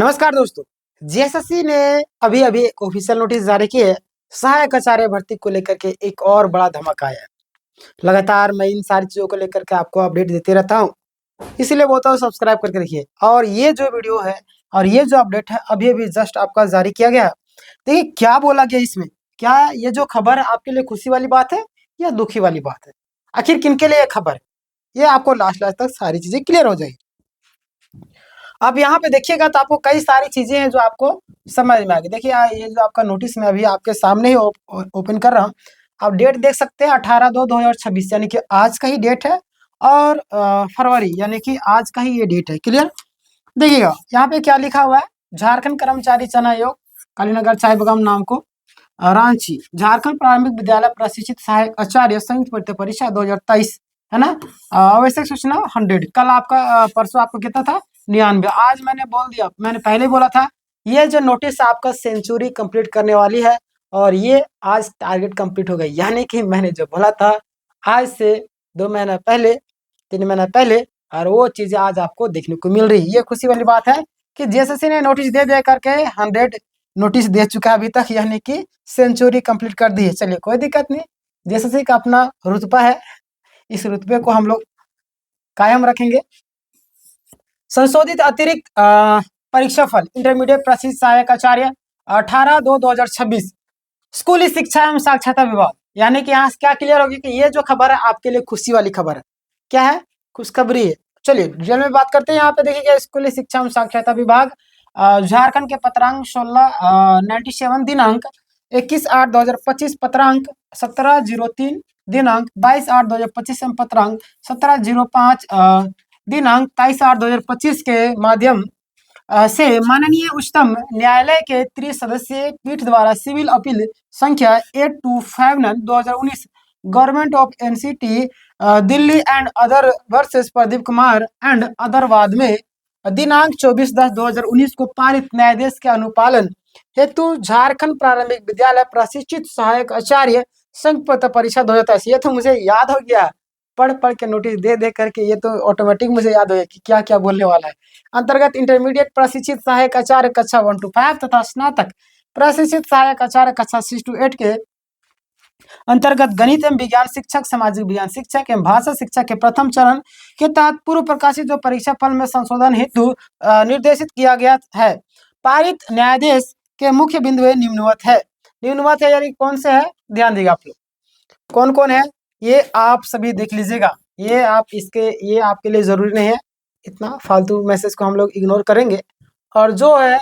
नमस्कार दोस्तों। जेएसएससी ने अभी अभी एक ऑफिशियल नोटिस जारी की है। सहायक आचार्य भर्ती को लेकर के एक और बड़ा धमाका आया है। लगातार मैं इन सारी चीजों को लेकर के आपको अपडेट देते रहता हूँ, इसीलिए बोलता हूँ सब्सक्राइब करके रखिए। और ये जो वीडियो है और ये जो अपडेट है अभी अभी जस्ट आपका जारी किया गया है। देखिए क्या बोला गया इसमें, क्या ये जो खबर है आपके लिए खुशी वाली बात है या दुखी वाली बात है, आखिर किनके लिए ये खबर है, ये आपको लास्ट लास्ट तक सारी चीजें क्लियर हो जाएगी। अब यहाँ पे देखिएगा तो आपको कई सारी चीजें हैं जो आपको समझ में आएगी। देखिए ये जो आपका नोटिस मैं अभी आपके सामने ही ओपन कर रहा हूँ। आप डेट देख सकते हैं 18/2/2026 यानी कि आज का ही डेट है। और फरवरी यानी कि आज का ही ये डेट है। क्लियर। देखिएगा यहाँ पे क्या लिखा हुआ है, झारखंड कर्मचारी चयन आयोग कालीनगर चाईबागान नाम को रांची झारखंड प्रारंभिक विद्यालय प्रशिक्षित सहायक आचार्य संयुक्त भर्ती परीक्षा 2023 है ना। आवश्यक सूचना 100। कल आपका परसों आपको कितना था 99। आज मैंने बोल दिया, मैंने पहले बोला था ये जो नोटिस आपका सेंचुरी कंप्लीट करने वाली है और ये आज टारगेट कंप्लीट हो गई। यानी कि मैंने जो बोला था आज से 2 महीना पहले 3 महीना पहले, और वो चीजें आज आपको देखने को मिल रही है। ये खुशी वाली बात है कि जेएसएससी ने नोटिस दे करके 100 नोटिस दे चुका है अभी तक, यानी कि सेंचुरी कंप्लीट कर दी है। चलिए कोई दिक्कत नहीं, जेएसएससी का अपना रुतबा है, इस रुतबे को हम लोग कायम रखेंगे। संशोधित अतिरिक्त परीक्षाफल इंटरमीडिएट प्रशिक्षित सहायक आचार्य 18/2/2026 स्कूली शिक्षा एवं साक्षरता विभाग। यानी कि यहाँ से क्या क्लियर होगी कि ये जो खबर है आपके लिए खुशी वाली खबर है। क्या है, खुशखबरी है। चलिए डिटेल में बात करते हैं। यहाँ पे देखिएगा स्कूली शिक्षा एवं साक्षरता विभाग झारखंड के पत्रांक 1697 दिनांक 21/8/2025 पत्रांक 1703 दिनांक 22/8/2025 एवं पत्रांक 1705 दिनांक 23/8/2025 के माध्यम से माननीय उच्चतम न्यायालय के त्रिसदस्यीय पीठ द्वारा सिविल अपील संख्या 8259/2019 government of NCT Delhi and other versus Pradeep Kumar and other वाद में दिनांक 24/10/2019 को पारित न्यायाधीश के अनुपालन हेतु झारखंड प्रारंभिक विद्यालय प्रशिक्षित सहायक आचार्य संघ परीक्षा 2023। ये तो मुझे याद हो गया, पढ़ के नोटिस दे करके ये तो ऑटोमेटिक मुझे याद हो गया कि क्या क्या बोलने वाला है। अंतर्गत इंटरमीडिएट प्रशिक्षित सहायक आचार्य कक्षा 1 to 5 तथा स्नातक प्रशिक्षित सहायक आचार्य कक्षा 6 to 8 के अंतर्गत गणित एवं विज्ञान शिक्षक, सामाजिक विज्ञान शिक्षक एवं भाषा शिक्षक के प्रथम चरण के तहत पूर्व प्रकाशित जो परीक्षा फल में संशोधन हेतु निर्देशित किया गया है। पारित न्यायाधीश के मुख्य बिंदु निम्नवत है। निम्नवत है यानी कौन से है, ध्यान देगा आप लोग, कौन कौन है ये आप सभी देख लीजिएगा। ये आपके लिए जरूरी नहीं है, इतना फालतू मैसेज को हम लोग इग्नोर करेंगे। और जो है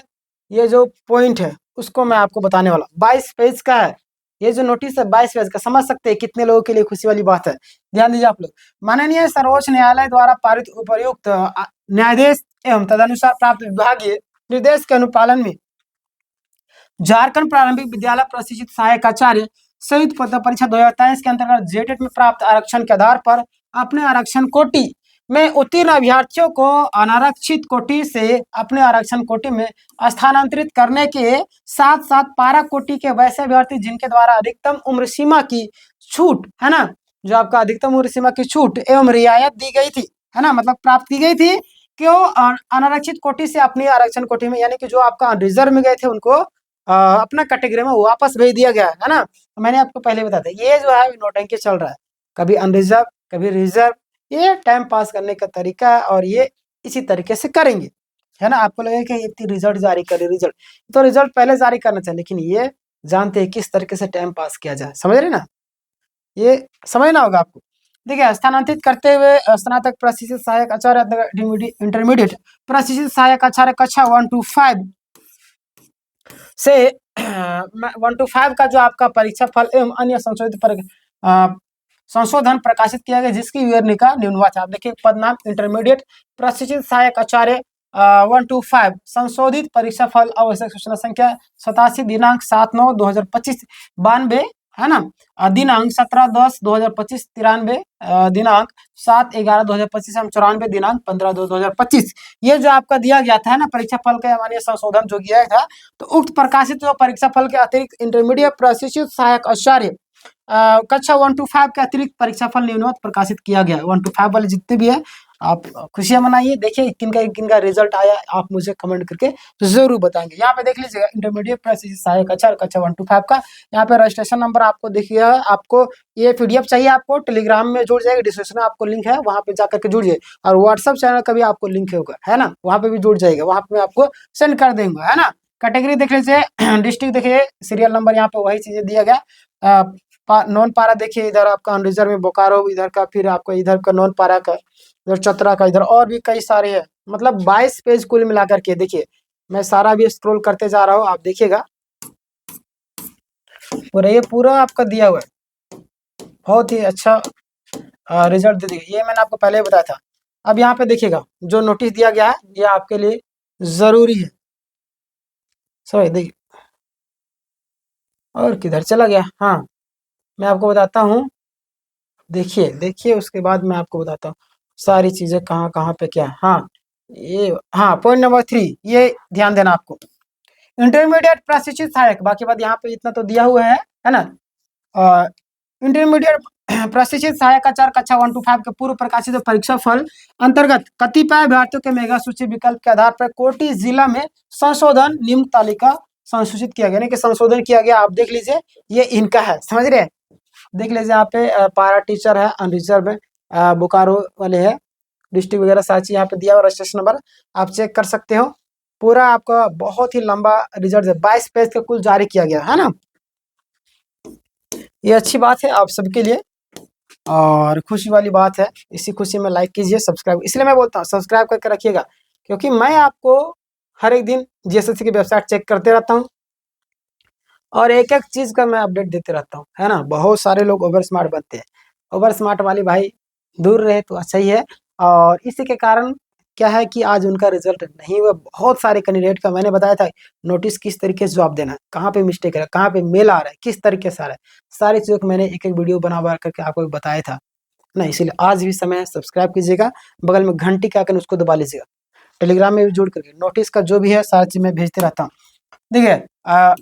ये जो पॉइंट है उसको मैं आपको बताने वाला। 22 पेज का है ये जो नोटिस है, 22 पेज का। समझ सकते हैं कितने लोगों के लिए खुशी वाली बात है। ध्यान दीजिए आप लोग। माननीय सर्वोच्च न्यायालय द्वारा पारित उपर्युक्त न्यायाधीश एवं तदनुसार प्राप्त विभागीय निर्देश के अनुपालन में झारखंड प्रारंभिक विद्यालय प्रशिक्षित सहायक आचार्य संयुक्त परीक्षा 2023 के अंतर्गत जेटेट में प्राप्त आरक्षण के आधार पर अपने आरक्षण कोटि में उत्तीर्ण अभ्यर्थियों को अनारक्षित कोटि से अपने आरक्षण कोटि में स्थानांतरित करने के साथ साथ पारा कोटि के वैसे अभ्यर्थी जिनके द्वारा अधिकतम उम्र सीमा की छूट है ना, जो आपका अधिकतम उम्र सीमा की छूट एवं रियायत दी गई थी है ना, मतलब प्राप्त की गई थी कि वो अनारक्षित कोटि से अपनी आरक्षण कोटि में, यानी कि जो आपका रिजर्व में गए थे उनको अपना कैटेगरी में वापस भेज दिया गया है ना। तो मैंने आपको पहले बताया था ये जो है नौटंकी चल रहा है, कभी अनरिजर्व कभी रिजर्व। ये टाइम पास करने का तरीका है और ये इसी तरीके से करेंगे है ना। आपको लगेगा कि इतनी रिजल्ट जारी करे, रिजल्ट तो रिजल्ट पहले जारी करना चाहिए, लेकिन ये जानते हैं किस तरीके से टाइम पास किया जाए। समझ रहे ना, ये समझना होगा आपको। देखिए स्थानांतरित करते हुए स्नातक प्रशिक्षित सहायक आचार्य इंटरमीडिएट प्रशिक्षित सहायक आचार्य कक्षा 1 to 5 से 1 to 5 का जो आपका परीक्षा फल एवं अन्य संशोधन प्रकाशित किया गया जिसकी विवरणिका निम्नवत है। आप देखिए पद नाम इंटरमीडिएट प्रशिक्षित सहायक आचार्य 1 to 5 संशोधित परीक्षा फल आवश्यक सूचना संख्या 87 दिनांक 7/9/2025 92 है ना, दिनांक 17/10/2025 93 दिनांक 7/11/2025 एवं 94 दिनांक 15/2/2025। ये जो आपका दिया गया था ना परीक्षा फल का माननीय संशोधन जो किया था, तो उक्त प्रकाशित जो परीक्षा फल के अतिरिक्त इंटरमीडिएट प्रशिक्षित सहायक आचार्य कक्षा 1 to 5 के अतिरिक्त परीक्षा फल निम्नवत प्रकाशित किया गया। 1 to 5 वाले जितने भी है आप खुशियां मनाइए। देखिए किनका रिजल्ट आया, आप मुझे कमेंट करके जरूर बताएंगे। यहाँ पे देख लीजिएगा इंटरमीडिएट प्रशिक्षित सहायक कक्षा और कक्षा 1 to 5 का यहाँ पे रजिस्ट्रेशन नंबर आपको देखिए। आपको ये पीडीएफ चाहिए, आपको टेलीग्राम में जुड़ जाएगा, डिस्क्रिप्शन में आपको लिंक है, वहाँ पे जाकर के जुड़िए। और व्हाट्सअप चैनल का भी आपको लिंक होगा, है ना, वहाँ पे भी जुड़ जाएगा, वहाँ पे मैं आपको सेंड कर देंगे, है ना। कैटेगरी देख लीजिए, डिस्ट्रिक्ट देखिए, सीरियल नंबर यहाँ पे वही चीजें दिया गया। नॉन पारा देखिए, इधर आपका अनरिजर्व में बोकारो इधर का, फिर आपको इधर का नॉन पारा का, इधर चतरा का, इधर और भी कई सारे हैं, मतलब 22 पेज कुल मिलाकर के। देखिए मैं सारा भी स्क्रॉल करते जा रहा हूँ, आप देखिएगा पूरा ये पूरा आपका दिया हुआ है, बहुत ही अच्छा रिजल्ट दे देगा, ये मैंने आपको पहले ही बताया था। अब यहाँ पे देखिएगा जो नोटिस दिया गया है ये आपके लिए जरूरी है, समझ देखिए। और किधर चला गया, हाँ मैं आपको बताता हूँ, देखिए देखिए उसके बाद मैं आपको बताता हूँ सारी चीजें कहाँ कहाँ पे क्या है। हाँ ये, हाँ पॉइंट नंबर 3, ये ध्यान देना आपको, इंटरमीडिएट प्रशिक्षित सहायक, बाकी बात यहाँ पे इतना तो दिया हुआ है ना। इंटरमीडिएट प्रशिक्षित सहायक आचार्य कक्षा 1 to 5 के पूर्व प्रकाशित परीक्षा फल अंतर्गत कतिपय अभ्यर्थियों के मेगा सूची विकल्प के आधार पर कोटी जिला में संशोधन निम्न तालिका संसूचित किया गया, यानी कि संशोधन किया गया। आप देख लीजिए ये इनका है, समझ रहे हैं। देख लीजिए यहाँ पे पारा टीचर है, अनरिजर्व है, बोकारो वाले है, डिस्ट्रिक्ट वगैरह सारी चीज यहाँ पे दिया हुआ, रजिस्ट्रेशन नंबर आप चेक कर सकते हो। पूरा आपका बहुत ही लंबा रिजल्ट है, 22 पेज का कुल जारी किया गया है ना। ये अच्छी बात है आप सबके लिए और खुशी वाली बात है। इसी खुशी में लाइक कीजिए, सब्सक्राइब, इसलिए मैं बोलता हूँ सब्सक्राइब करके रखिएगा, क्योंकि मैं आपको हर एक दिन जीएसएससी की वेबसाइट चेक करते रहता हूँ और एक एक चीज का मैं अपडेट देते रहता हूँ, है ना। बहुत सारे लोग ओवर स्मार्ट बनते हैं, ओवर स्मार्ट वाली भाई दूर रहे तो अच्छा ही है। और इसी के कारण क्या है कि आज उनका रिजल्ट नहीं हुआ। बहुत सारे कैंडिडेट का मैंने बताया था नोटिस किस तरीके से जवाब देना है, कहाँ पे मिस्टेक है, कहाँ पे मेल आ रहा है, किस तरीके से आ रहा है, सारी चीजों को मैंने एक एक वीडियो बना करके आपको बताया था ना। इसीलिए आज भी समय है, सब्सक्राइब कीजिएगा, बगल में घंटी का आइकन उसको दबा लीजिएगा, टेलीग्राम में भी जुड़ करके नोटिस का जो भी है सारी चीज मैं भेजते रहता हूँ। देखिए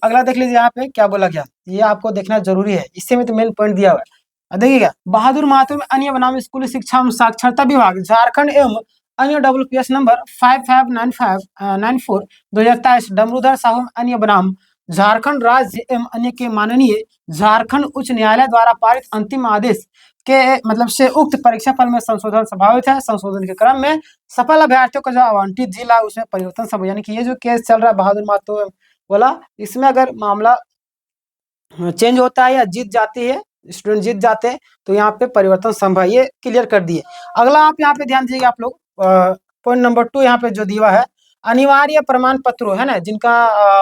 अगला देख लीजिए यहाँ पे क्या बोला गया, ये आपको देखना जरूरी है, इससे में तो मेन पॉइंट दिया हुआ है। देखिएगा बहादुर महतो में अन्य बनाम स्कूली शिक्षा एवं साक्षरता विभाग झारखंड एवं अन्य WPS नंबर 559594 2027 डमरूधर साहू अन्य बनाम झारखंड राज्य एवं अन्य के माननीय झारखंड उच्च न्यायालय द्वारा पारित अंतिम आदेश के मतलब से उक्त परीक्षा फल में संशोधन संभावित है। संशोधन के क्रम में सफल अभ्यर्थियों को जो आवंटित जिला उसमें परिवर्तन संभव, यानी कि ये जो केस चल रहा है बहादुर महतो बोला, इसमें अगर मामला चेंज होता है या जीत जाती है, स्टूडेंट जीत जाते हैं तो यहाँ पे परिवर्तन संभव, ये क्लियर कर दिए। अगला आप यहाँ पे ध्यान दीजिएगा आप लोग, पॉइंट नंबर 2 यहाँ पे जो दिया है, अनिवार्य प्रमाण पत्रों, है ना, जिनका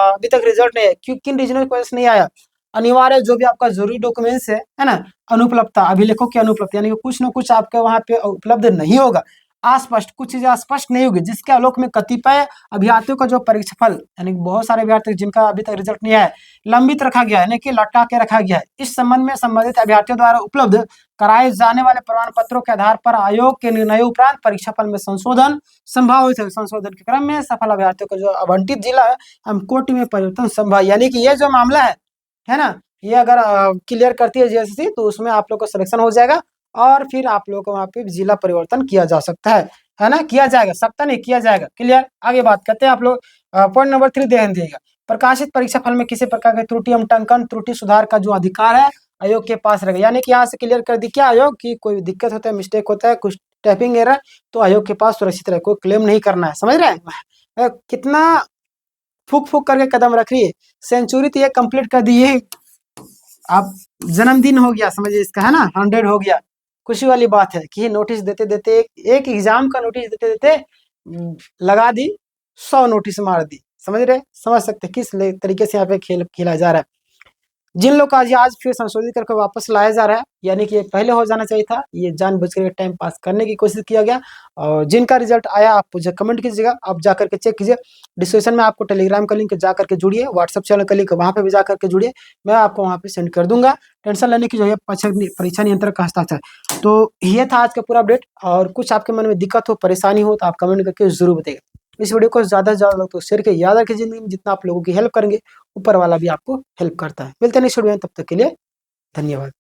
अभी तक रिजल्ट नहीं है, क्यों किन रीजनों की वजह से नहीं आया, अनिवार्य जो भी आपका जरूरी डॉक्यूमेंट्स है ना, अनुपलब्धता, अभिलेखों की अनुपलब्धता, यानी कि कुछ ना कुछ आपके वहाँ पे उपलब्ध नहीं होगा, अस्पष्ट कुछ चीजें स्पष्ट नहीं होगी, जिसके आलोक में कतिपय अभ्यर्थियों का जो परीक्षा फल, यानी बहुत सारे अभ्यर्थी जिनका अभी तक रिजल्ट नहीं आया, लंबित रखा गया है, यानी कि लटका के रखा गया है। इस संबंध में संबंधित अभ्यर्थियों द्वारा उपलब्ध कराए जाने वाले प्रमाण पत्रों के आधार पर आयोग के निर्णय उपरांत परीक्षा फल में संशोधन संभावित है। संशोधन के क्रम में सफल अभ्यर्थियों को जो आवंटित जिला है हम कोटि में परिवर्तन संभव, यानी कि ये जो मामला है ना, ये अगर क्लियर करती है जीएसएससी तो उसमें आप लोग को सिलेक्शन हो जाएगा और फिर आप लोग को वहाँ पे जिला परिवर्तन किया जा सकता है ना, किया जाएगा, सकता नहीं, किया जाएगा। क्लियर, आगे बात करते हैं आप लोग। पॉइंट नंबर 3 ध्यान दिएगा, प्रकाशित परीक्षा फल में किसी प्रकार की त्रुटि एवं टंकन त्रुटि सुधार का जो अधिकार है आयोग के पास रहेगा, यानी कि यहाँ से क्लियर कर दी क्या आयोग की कोई दिक्कत होता है, मिस्टेक होता है, कुछ टाइपिंग एरर, तो आयोग के पास सुरक्षित रहे, कोई क्लेम नहीं करना है, समझ रहे हैं। कितना फूक फूक करके कदम रख रही है, सेंचुरी तो ये कंप्लीट कर दी है, आप जन्मदिन हो गया समझिए इसका, है ना, 100 हो गया। खुशी वाली बात है कि नोटिस देते देते एक एग्जाम का नोटिस देते देते लगा दी 100 नोटिस मार दी, समझ रहे, समझ सकते किस तरीके से यहाँ पे खेल खेला जा रहा है। जिन लोग का आज फिर संशोधित करके वापस लाया जा रहा है, यानी कि ये पहले हो जाना चाहिए था, ये जानबूझ कर टाइम पास करने की कोशिश किया गया। और जिनका रिजल्ट आया आप मुझे कमेंट कीजिएगा, आप जाकर के चेक कीजिए, डिस्क्रिप्शन में आपको टेलीग्राम का लिंक जाकर के जुड़िए, व्हाट्सअप चैनल का लिंक वहाँ पे भी जाकर के जुड़िए, मैं आपको वहाँ पे सेंड कर दूंगा। टेंशन लेने की जो है परीक्षा नियंत्रक का हस्ताक्षर। तो ये था आज का पूरा अपडेट, और कुछ आपके मन में दिक्कत हो, परेशानी हो तो आप कमेंट करके जरूर बताइएगा। इस वीडियो को ज़्यादा से ज़्यादा लोग तो शेयर करिए, याद रखिए जिंदगी में जितना आप लोगों की हेल्प करेंगे ऊपर वाला भी आपको हेल्प करता है। मिलते हैं नेक्स्ट वीडियो में, तब तक के लिए धन्यवाद।